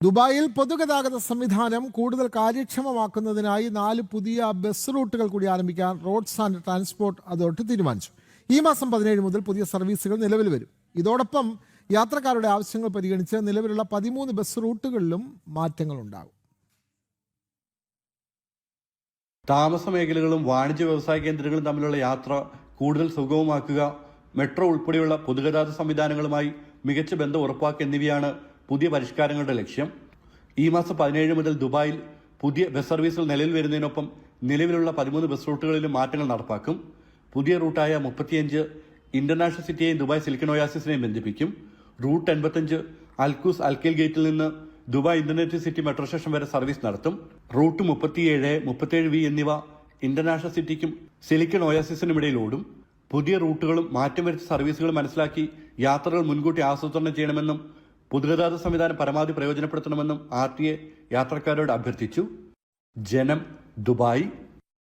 ദുബായിൽ പൊതുഗതാഗത സംവിധാനം കൂടുതൽ കാര്യക്ഷമമാക്കുന്നതിനായി 4 പുതിയ ബസ് റൂട്ടുകൾ കൂടി ആരംഭിക്കാൻ റോഡ്സ് ആൻഡ് ട്രാൻസ്പോർട്ട് അതോറിറ്റി തീരുമാനിച്ചു. ഈ മാസം 17 മുതൽ പുതിയ സർവീസുകൾ നിലവിൽ വരും. ഇതോടൊപ്പം യാത്രക്കാരുടെ ആവശ്യങ്ങൾ പരിഗണിച്ച് നിലവിലുള്ള 13 ബസ് റൂട്ടുകളിലും മാറ്റങ്ങൾ ഉണ്ടാകും. താമസ മേഖലകളും വാണിജ്യ വ്യവസായ കേന്ദ്രങ്ങളും തമ്മിലുള്ള യാത്ര കൂടുതൽ സുഗമമാക്കുക, മെട്രോ ഉൾപ്പെടെയുള്ള പൊതുഗതാഗത സംവിധാനങ്ങളുമായി മികച്ച ബന്ധം ഉറപ്പാക്കുക എന്നിവയാണ് പുതിയ പരിഷ്കാരങ്ങളുടെ ലക്ഷ്യം. ഈ മാസം 17 മുതൽ ദുബായിൽ പുതിയ ബസ് സർവീസുകൾ നിലവിൽ വരുന്നതിനൊപ്പം നിലവിലുള്ള 13 ബസ് റൂട്ടുകളിലും മാറ്റങ്ങൾ നടപ്പാക്കും. പുതിയ റൂട്ടായ 35 ഇന്റർനാഷണൽ സിറ്റിയെയും ദുബായ് സിലിക്കൺ ഒയാസിസിനെയും ബന്ധിപ്പിക്കും. റൂട്ട് 85 അൽക്കൂസ് അൽക്കേൽ ഗേറ്റിൽ നിന്ന് Dubai international city metro station വരെ സർവീസ് നടത്തും. റൂട്ട് 37, 37V എന്നിവ ഇന്റർനാഷണൽ സിറ്റിക്കും സിലിക്കൺ ഒയാസിസിനും ഇടയിൽ ഓടും. പുതിയ റൂട്ടുകളും മാറ്റം വരുത്തിയ സർവീസുകളും മനസ്സിലാക്കി യാത്രകൾ മുൻകൂട്ടി ആസൂത്രണം ചെയ്യണമെന്നും പൊതുഗതാഗത സംവിധാനം പരമാവധി പ്രയോജനപ്പെടുത്തണമെന്നും RTA യാത്രക്കാരോട് അഭ്യർത്ഥിച്ചു. ജനം, ദുബായ്.